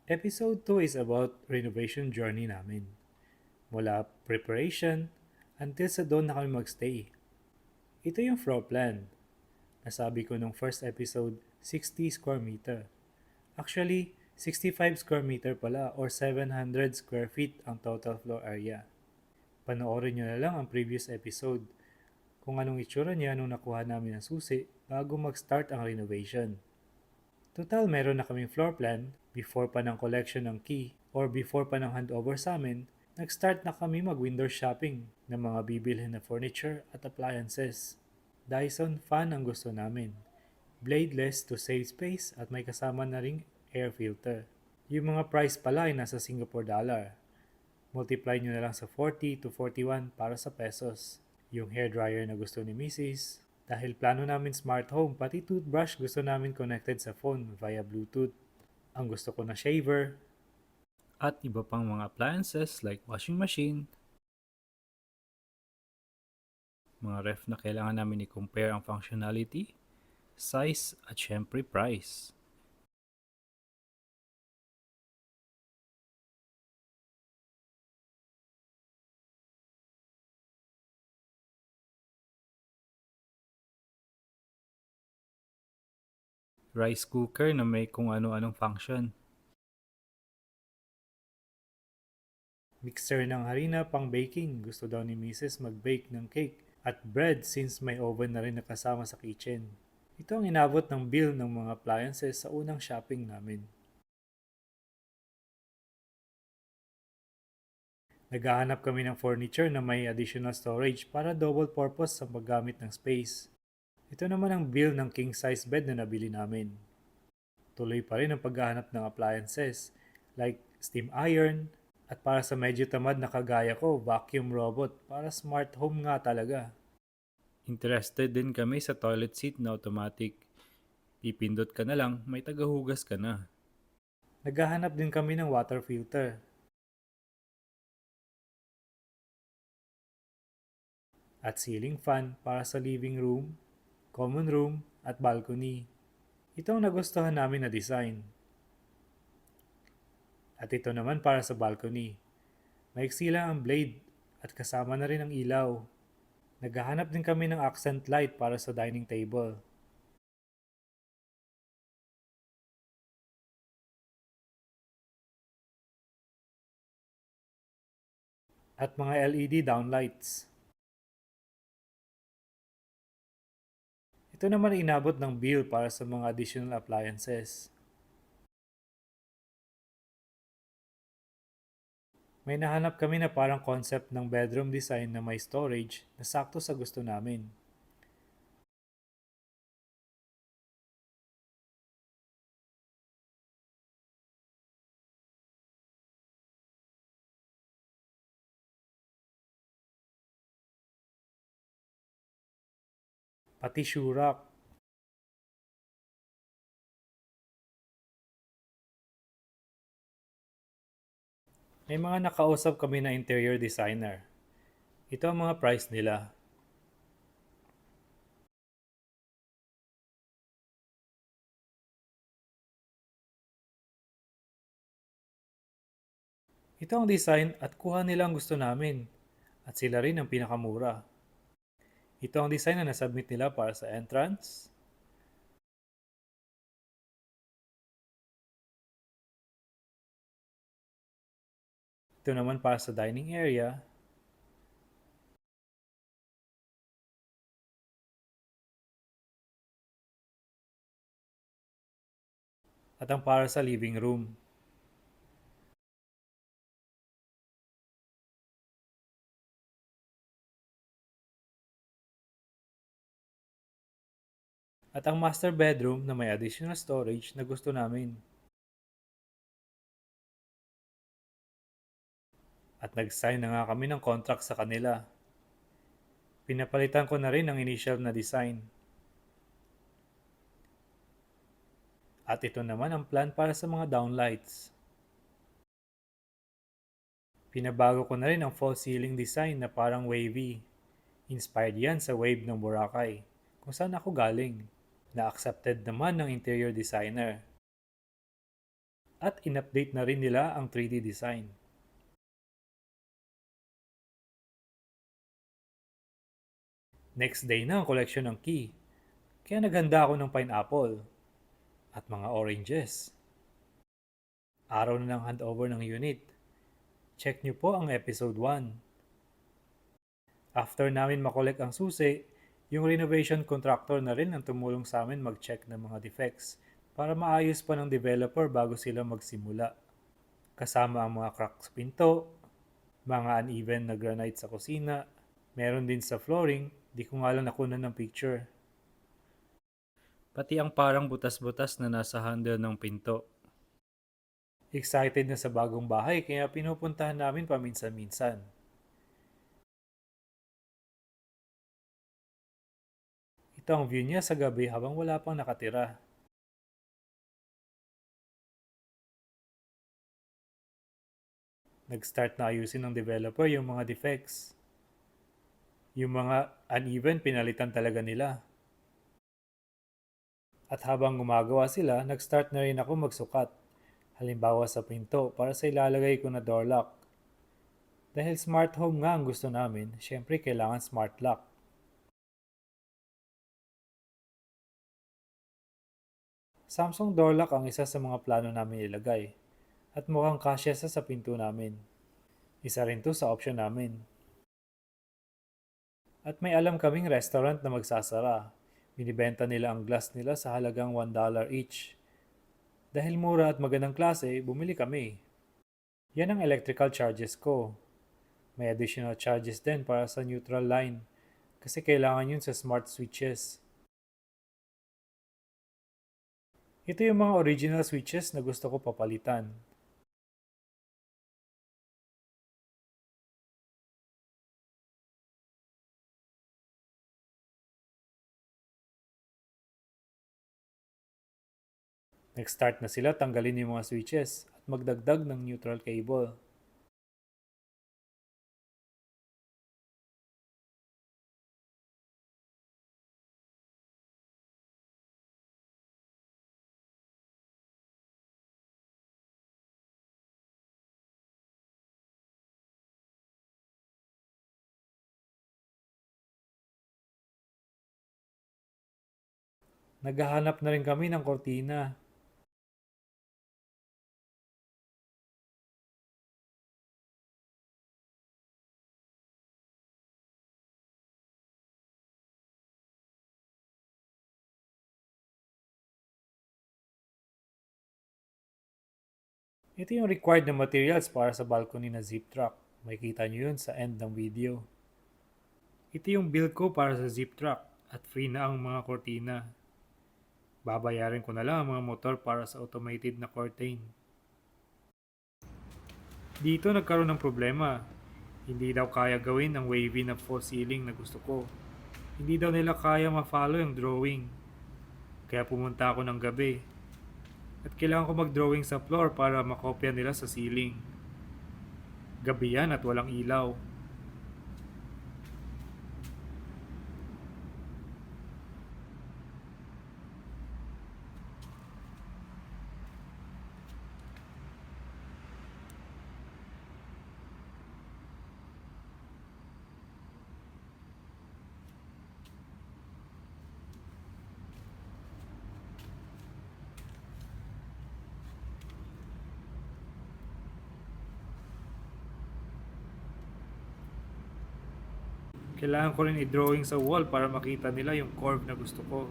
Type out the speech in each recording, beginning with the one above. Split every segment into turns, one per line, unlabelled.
Episode 2 is about renovation journey namin. Mula preparation until sa doon na kami magstay. Ito yung floor plan. Nasabi ko nung first episode, 60 square meter. Actually, 65 square meter pala or 700 square feet ang total floor area. Panoorin nyo na lang ang previous episode kung anong itsura niya nung nakuha namin ang susi bago mag-start ang renovation. Total meron na kaming floor plan before pa ng collection ng key or before pa ng handover sa amin, nag-start na kami mag-window shopping ng mga bibilhin na furniture at appliances. Dyson fan ang gusto namin. Bladeless to save space at may kasama na ring air filter. Yung mga price pala ay nasa Singapore dollar. Multiply nyo na lang sa 40 to 41 para sa pesos. Yung hair dryer na gusto ni Mrs. Dahil plano namin smart home, pati toothbrush gusto namin connected sa phone via Bluetooth. Ang gusto ko na shaver. At iba pang mga appliances like washing machine. Mga ref na kailangan namin i-compare ang functionality, size at syempre price. Rice cooker na may kung ano-anong function. Mixer ng harina pang baking. Gusto daw ni Mrs. mag-bake ng cake at bread since may oven na rin nakasama sa kitchen. Ito ang inabot ng bill ng mga appliances sa unang shopping namin. Naghahanap kami ng furniture na may additional storage para double purpose sa paggamit ng space. Ito naman ang bill ng king size bed na nabili namin. Tuloy pa rin ang paghahanap ng appliances like steam iron at para sa medyo tamad na kagaya ko, vacuum robot para smart home nga talaga. Interested din kami sa toilet seat na automatic. Pipindot ka na lang, may tagahugas ka na. Naghahanap din kami ng water filter. At ceiling fan para sa living room, common room at balcony. Ito ang nagustuhan namin na design. At ito naman para sa balcony. Maiksi lang ang blade at kasama na rin ang ilaw. Naghahanap din kami ng accent light para sa dining table. At mga LED downlights. Ito naman ay inabot ng bill para sa mga additional appliances. May nahanap kami na parang concept ng bedroom design na may storage na sakto sa gusto namin. Pati shoe rack. May mga nakausap kami na interior designer. Ito ang mga price nila. Ito ang design at kuha nila ang gusto namin. At sila rin ang pinakamura. Ito ang design na nasubmit nila para sa entrance. Ito naman para sa dining area. At ang para sa living room. At ang master bedroom na may additional storage na gusto namin. At nag-sign na nga kami ng contract sa kanila. Pinapalitan ko na rin ang initial na design. At ito naman ang plan para sa mga downlights. Pinabago ko na rin ang false ceiling design na parang wavy. Inspired yan sa wave ng Boracay, kung saan ako galing. Na accepted naman ng interior designer. at in-update na rin nila ang 3D design. Next day na ang collection ng key, kaya naghanda ako ng pineapple at mga oranges. Araw na ng handover ng unit. Check nyo po ang episode 1. After namin makolek ang susi, yung renovation contractor na rin ang tumulong sa amin mag-check ng mga defects para maayos pa ng developer bago sila magsimula. Kasama ang mga crack sa pinto, mga uneven na granite sa kusina, meron din sa flooring, di ko nga lang nakunan ng picture. Pati ang parang butas-butas na nasa handle ng pinto. Excited na sa bagong bahay kaya pinupuntahan namin paminsan-minsan. Ito ang view niya sa gabi habang wala pang nakatira. Nag-start na ayusin ng developer yung mga defects. Yung mga uneven pinalitan talaga nila. At habang gumagawa sila, nag-start na rin ako magsukat. Halimbawa sa pinto para sa ilalagay ko na door lock. Dahil smart home nga ang gusto namin, syempre kailangan smart lock. Samsung door lock ang isa sa mga plano namin ilagay. At mukhang kasya sa pinto namin. Isa rin to sa option namin. At may alam kaming restaurant na magsasara. Binibenta nila ang glass nila sa halagang $1 each. Dahil mura at magandang klase, bumili kami. Yan ang electrical charges ko. May additional charges din para sa neutral line kasi kailangan yun sa smart switches. Ito yung mga original switches na gusto ko papalitan. Nag-start na sila tanggalin yung mga switches at magdagdag ng neutral cable. Naghahanap na rin kami ng kortina. Ito yung required na materials para sa balcony na zip truck. Makikita nyo yun sa end ng video. Ito yung bill ko para sa zip truck at free na ang mga kortina. Babayarin ko na lang ang mga motor para sa automated na curtain. Dito nagkaroon ng problema. Hindi daw kaya gawin ang wavy na false ceiling na gusto ko. Hindi daw nila kaya ma-follow yung drawing. Kaya pumunta ako ng gabi. At kailangan ko mag-drawing sa floor para makopya nila sa ceiling. Gabi yan at walang ilaw. Kailangan ko rin i-drawing sa wall para makita nila yung curve na gusto ko.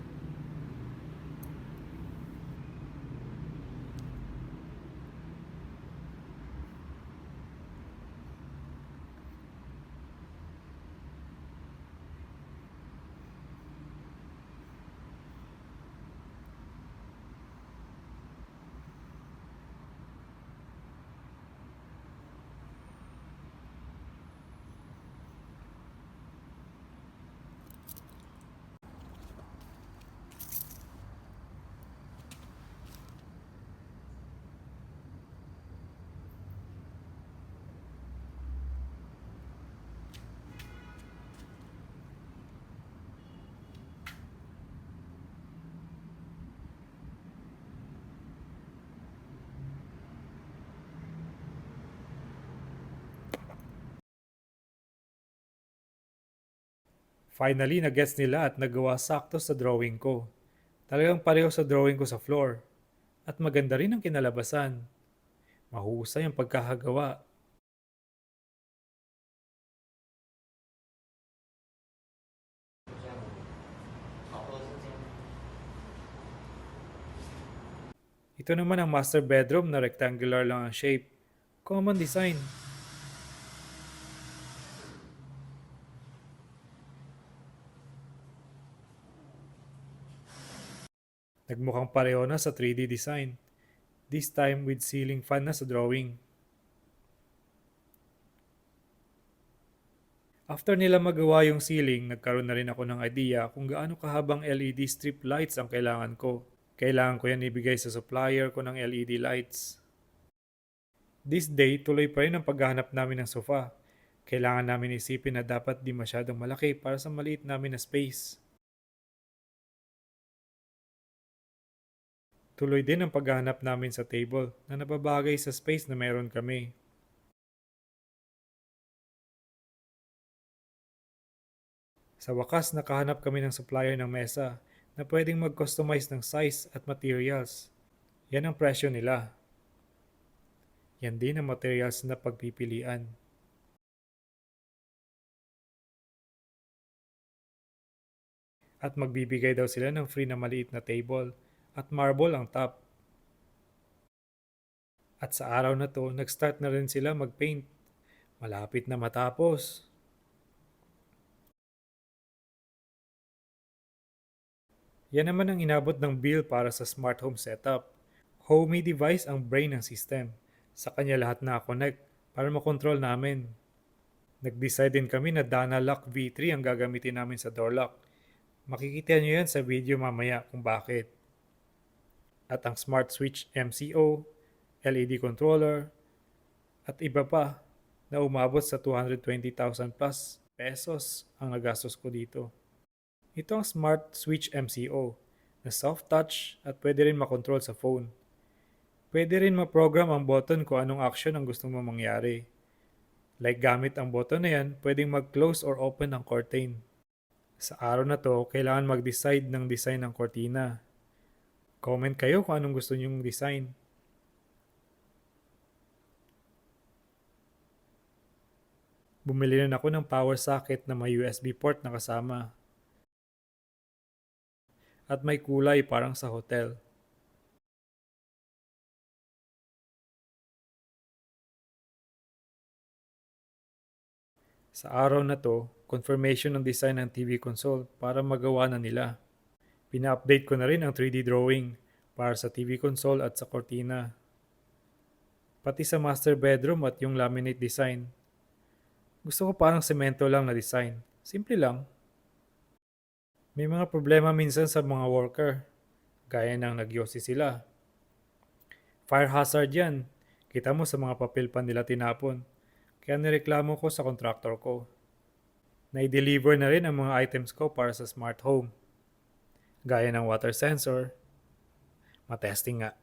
Finally, nagets nila at nagawa sakto sa drawing ko. Talagang pareho sa drawing ko sa floor. At maganda rin ang kinalabasan. Mahusay ang pagkakagawa. Ito naman ang master bedroom na rectangular lang ang shape. Common design. Nagmukhang pareho na sa 3D design. This time with ceiling fan na sa drawing. After nila magawa yung ceiling, nagkaroon na rin ako ng idea kung gaano kahabang LED strip lights ang kailangan ko. Kailangan ko yan ibigay sa supplier ko ng LED lights. This day, tuloy pa rin ang paghahanap namin ng sofa. Kailangan namin isipin na dapat di masyadong malaki para sa maliit namin na space. Tuloy din ang paghahanap namin sa table na nababagay sa space na meron kami. Sa wakas, nakahanap kami ng supplier ng mesa na pwedeng mag-customize ng size at materials. Yan ang presyo nila. Yan din ang materials na pagpipilian. At magbibigay daw sila ng free na maliit na table at marble ang top. At sa araw na to, nag-start na rin sila mag-paint. Malapit na matapos. Yan naman ang inabot ng bill para sa smart home setup. Homey device ang brain ng system. Sa kanya lahat na-connect para makontrol namin. Nag-decide din kami na Dana Lock V3 ang gagamitin namin sa door lock. Makikita nyo yan sa video mamaya kung bakit. At ang Smart Switch MCO, LED controller, at iba pa na umabot sa 220,000 plus pesos ang nagastos ko dito. Ito ang Smart Switch MCO na soft touch at pwede rin makontrol sa phone. Pwede rin ma-program ang button kung anong action ang gusto mo mangyari. Like gamit ang button na yan, pwedeng mag-close or open ang curtain. Sa araw na to, kailangan mag-decide ng design ng cortina. Comment kayo kung anong gusto nyong design. Bumili rin ako ng power socket na may USB port na kasama. At may kulay parang sa hotel. Sa araw na to, confirmation ng design ng TV console para magawa na nila. Pina-update ko na rin ang 3D drawing para sa TV console at sa cortina. Pati sa master bedroom at yung laminate design. Gusto ko parang semento lang na design. Simple lang. May mga problema minsan sa mga worker. Gaya ng nagyosi sila. Fire hazard yan. Kita mo sa mga papel pa nila tinapon. Kaya nireklamo ko sa contractor ko. Na-deliver na rin ang mga items ko para sa smart home. Gaya ng water sensor. Matesting nga.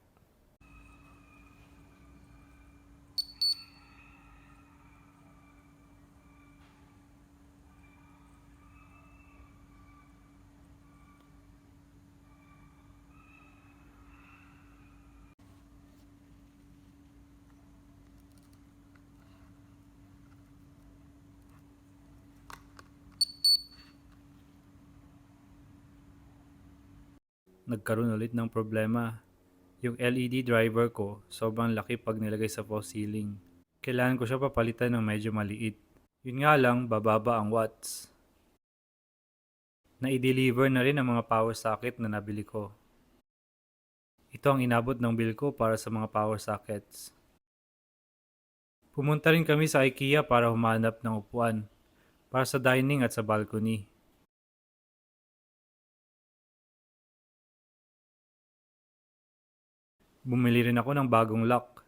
Nagkaroon ulit ng problema. Yung LED driver ko, sobrang laki pag nilagay sa false ceiling. Kailangan ko siya papalitan ng medyo maliit. Yun nga lang, bababa ang watts. Na-deliver na rin ang mga power socket na nabili ko. Ito ang inabot ng bill ko para sa mga power sockets. Pumunta rin kami sa IKEA para humanap ng upuan para sa dining at sa balcony. Bumili rin ako ng bagong lock.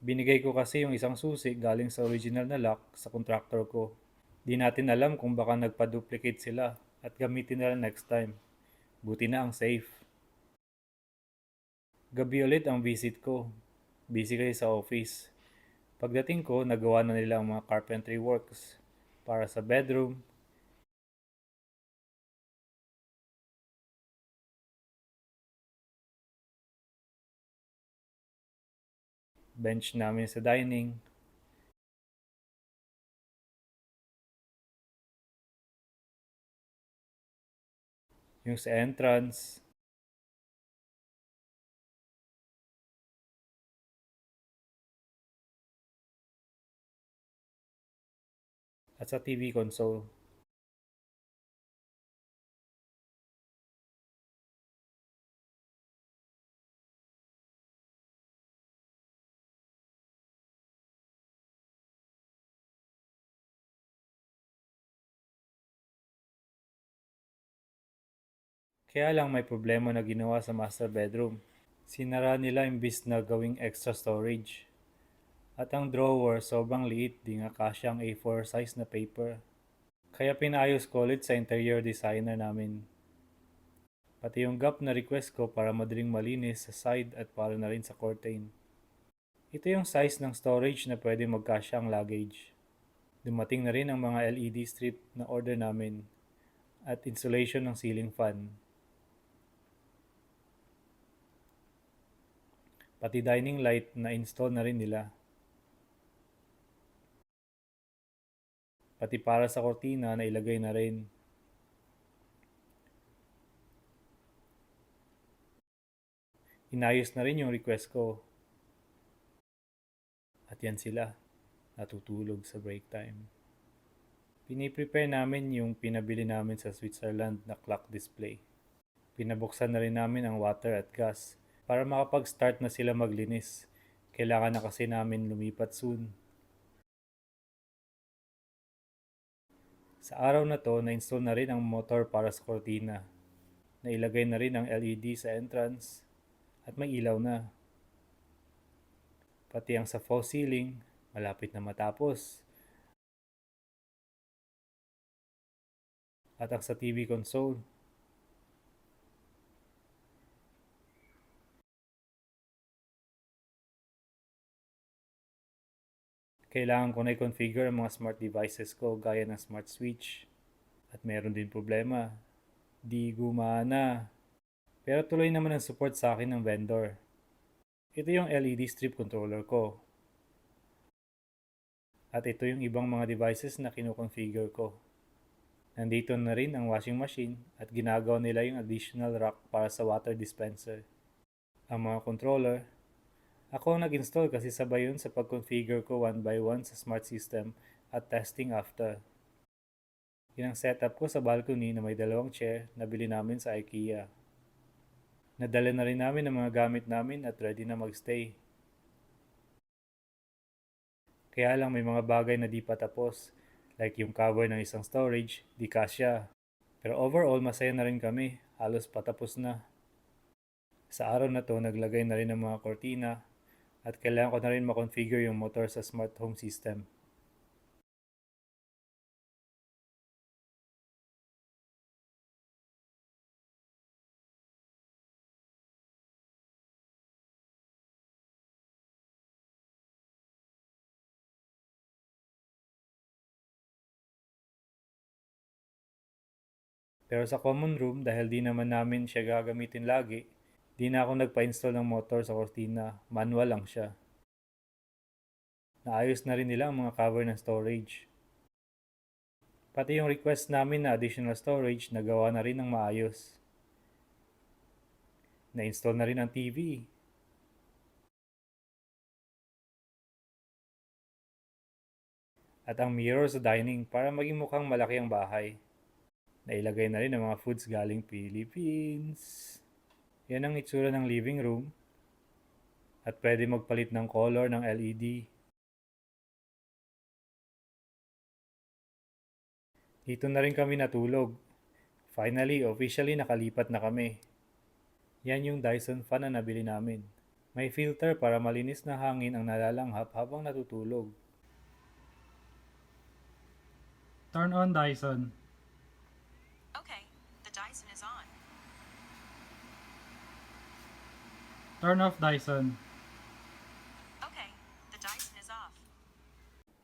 Binigay ko kasi yung isang susi galing sa original na lock sa contractor ko. Di natin alam kung baka nagpa-duplicate sila at gamitin nila next time. Buti na ang safe. Gabi ulit ang visit ko. Busy kayo sa office. Pagdating ko, nagawa na nila ang mga carpentry works para sa bedroom, bench namin sa dining, yung sa entrance, at sa TV console. Kaya lang may problema na ginawa sa master bedroom. Sinara nila imbis na gawing extra storage. At ang drawer sobrang liit, di nga kasya ang A4 size na paper. Kaya pinaayos ko ulit sa interior designer namin. Pati yung gap na request ko para madaling malinis sa side at para na rin sa curtain. Ito yung size ng storage na pwede magkasya ang luggage. Dumating na rin ang mga LED strip na order namin at insulation ng ceiling fan. Pati dining light na install na rin nila. Pati para sa kortina na ilagay na rin. Inayos na rin yung request ko. At yan sila, natutulog sa break time. Piniprepare namin yung pinabili namin sa Switzerland na clock display. Pinabuksan na rin namin ang water at gas para makapag-start na sila maglinis. Kailangan na kasi namin lumipat soon. Sa araw na to, na-install na rin ang motor para sa kortina. Nailagay na rin ang LED sa entrance at may ilaw na. Pati ang sa false ceiling, malapit na matapos. At ang sa TV console, kailangan ko na i-configure ang mga smart devices ko gaya ng smart switch. At meron din problema, di gumana. Pero tuloy naman ang support sa akin ng vendor. Ito yung LED strip controller ko. At ito yung ibang mga devices na kinoconfigure ko. Nandito na rin ang washing machine at ginagawa nila yung additional rack para sa water dispenser. Ang mga controller, ako ang nag-install kasi sabay yun sa pag-configure ko one by one sa smart system at testing after. Yan ang setup ko sa balcony na may dalawang chair na bili namin sa IKEA. Nadala na rin namin ang mga gamit namin at ready na magstay. Kaya lang may mga bagay na di pa tapos, like yung cover ng isang storage, di kasya. Pero overall, masaya na rin kami, halos patapos na. Sa araw na to, naglagay na rin ng mga kortina at kailangan ko na rin makonfigure yung motor sa smart home system. Pero sa common room, dahil di naman namin siya gagamitin lagi, di na ako nagpa-install ng motor sa kortina, manual lang siya. Naayos na rin nila ang mga cover ng storage. Pati yung request namin na additional storage, nagawa na rin ng maayos. Na-install na rin ang TV. At ang mirror sa dining para maging mukhang malaki ang bahay. Nailagay na rin ang mga foods galing Philippines. Yan ang itsura ng living room. At pwede magpalit ng color ng LED. Dito na rin kami natulog. Finally, officially nakalipat na kami. Yan yung Dyson fan na nabili namin. May filter para malinis na hangin ang nalalanghap habang natutulog. Turn on Dyson.
Okay, the Dyson is on.
Turn off Dyson.
Okay, the Dyson is off.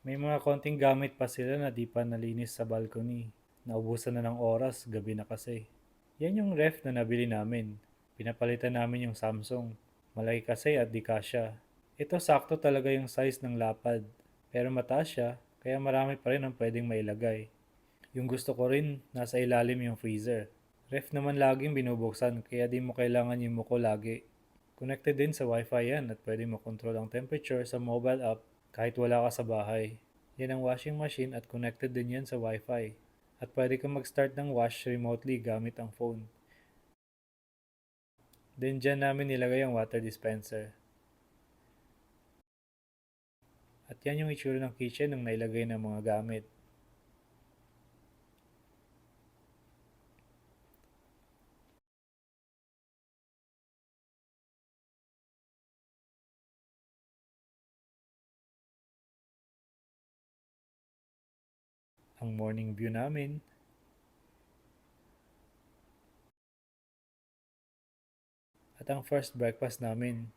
May mga konting gamit pa sila na di pa nalinis sa balcony. Naubusan na ng oras, gabi na kasi. Yan yung ref na nabili namin. Pinapalitan namin yung Samsung. Malaki kasi at di kasya. Ito sakto talaga yung size ng lapad, pero mataas siya, kaya marami pa rin ang pwedeng mailagay. Yung gusto ko rin, nasa ilalim yung freezer. Ref naman laging binubuksan, kaya di mo kailangan yung muko lagi. Connected din sa wifi yan at pwede makontrol ang temperature sa mobile app kahit wala ka sa bahay. Yan ang washing machine at connected din yan sa wifi. At pwede kang mag-start ng wash remotely gamit ang phone. Then dyan namin nilagay ang water dispenser. At yan yung itsura ng kitchen nung nailagay ng mga gamit. Ang morning view namin. At ang first breakfast namin.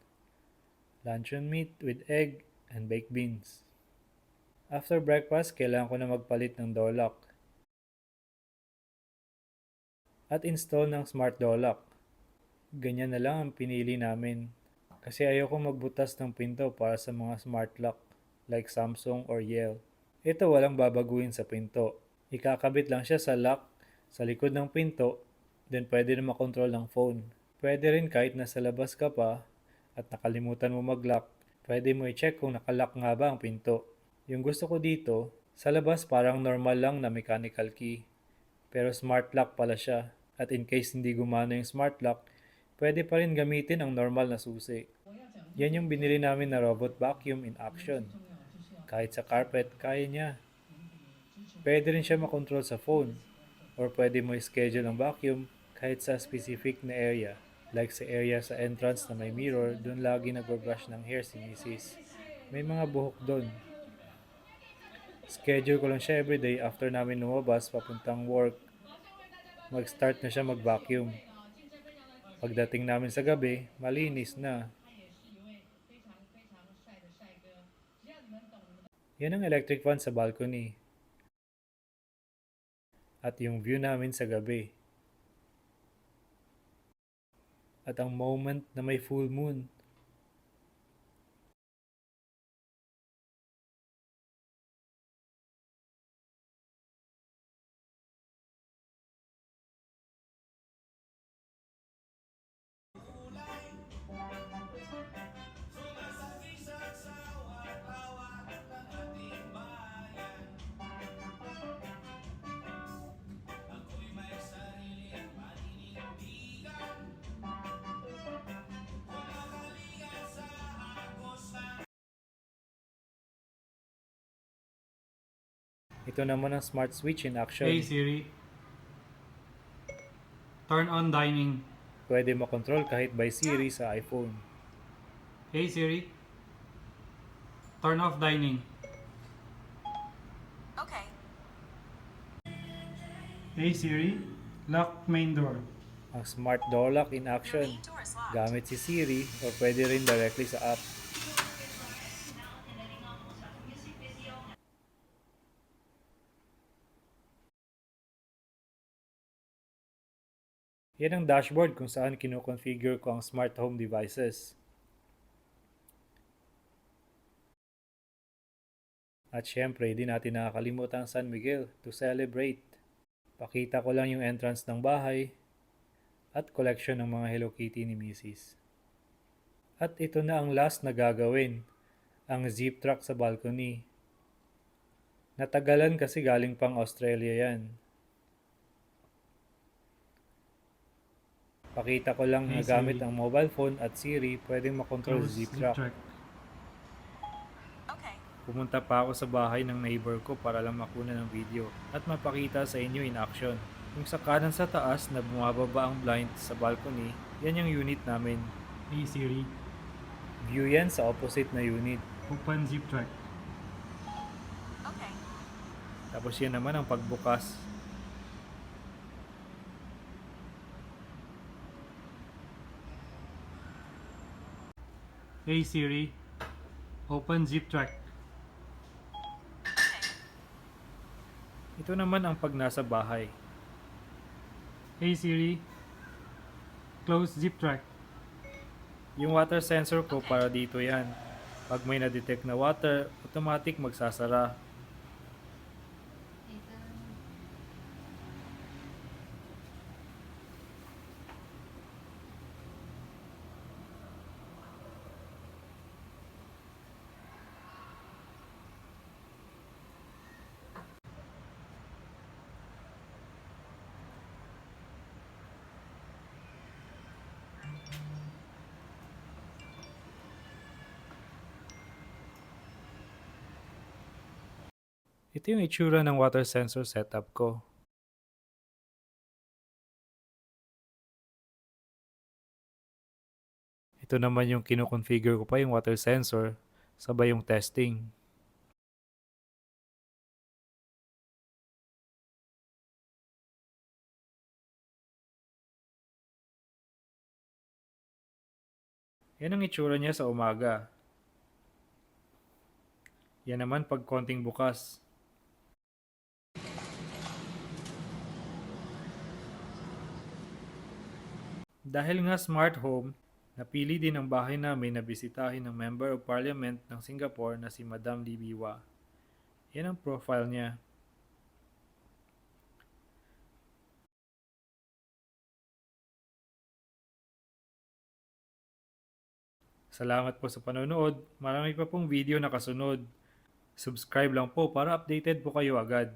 Luncheon meat with egg and baked beans. After breakfast, kailangan ko na magpalit ng door lock. At install ng smart door lock. Ganyan na lang ang pinili namin. Kasi ayoko magbutas ng pinto para sa mga smart lock like Samsung or Yale. Ito walang babaguhin sa pinto. Ikakabit lang siya sa lock sa likod ng pinto, then pwede na makontrol ng phone. Pwede rin kahit nasa labas ka pa at nakalimutan mo mag-lock, pwede mo i-check kung nakalock nga ba ang pinto. Yung gusto ko dito, sa labas parang normal lang na mechanical key. Pero smart lock pala siya. At in case hindi gumana yung smart lock, pwede pa rin gamitin ang normal na susi. Yan yung binili namin na robot vacuum in action. Kahit sa carpet, kaya niya. Pwede rin siya makontrol sa phone. Or pwede mo i-schedule ang vacuum kahit sa specific na area. Like sa area sa entrance na may mirror, dun lagi nagbo-brush ng hair si Mrs. May mga buhok dun. Schedule ko lang siya everyday after namin lumabas papuntang work. Mag-start na siya mag-vacuum. Pagdating namin sa gabi, malinis na. Yan ang electric fan sa balcony. At yung view namin sa gabi. At ang moment na may full moon. Ito naman ang smart switch in action.
Hey Siri, turn on dining.
Pwede makontrol kahit by Siri sa iPhone.
Hey Siri, turn off dining.
Okay.
Hey Siri, lock main door.
Ang smart door lock in
Your
action.
main door is locked.
Gamit si Siri o pwede rin directly sa app. Yan ang dashboard kung saan kinoconfigure ko ang smart home devices. At syempre, di natin nakakalimutan ang San Miguel to celebrate. Pakita ko lang yung entrance ng bahay at collection ng mga Hello Kitty ni Mrs. At ito na ang last na gagawin, ang zip truck sa balcony. Natagalan kasi galing pang Australia yan. Pakita ko lang na
Hey,
gamit
Siri.
ang mobile phone at Siri, pwedeng makontrol
Close
sa zip
zip
truck.
track.
Okay.
Pumunta pa ako sa bahay ng neighbor ko para lang makuna ng video at mapakita sa inyo in action. Yung sa kanan sa taas na bumababa ang blind sa balcony, yan yung unit namin.
Hey Siri,
View yan sa opposite na unit.
open zip track.
Okay.
Tapos yan naman ang pagbukas.
Hey Siri, open zip track.
Okay.
Ito naman ang pag nasa bahay.
Hey Siri, close zip track.
Yung water sensor ko para dito yan. Pag may na-detect na water, automatic magsasara. Ito yung itsura ng water sensor setup ko. Ito naman yung kinoconfigure ko pa yung water sensor, sabay yung testing. Yan ang itsura niya sa umaga. Yan naman pag konting bukas. Dahil nga smart home, napili din ang bahay namin na bisitahin ng Member of Parliament ng Singapore na si Madam Lee Biwa. Yan ang profile niya. Salamat po sa panonood. Marami pa pong video na kasunod. Subscribe lang po para updated po kayo agad.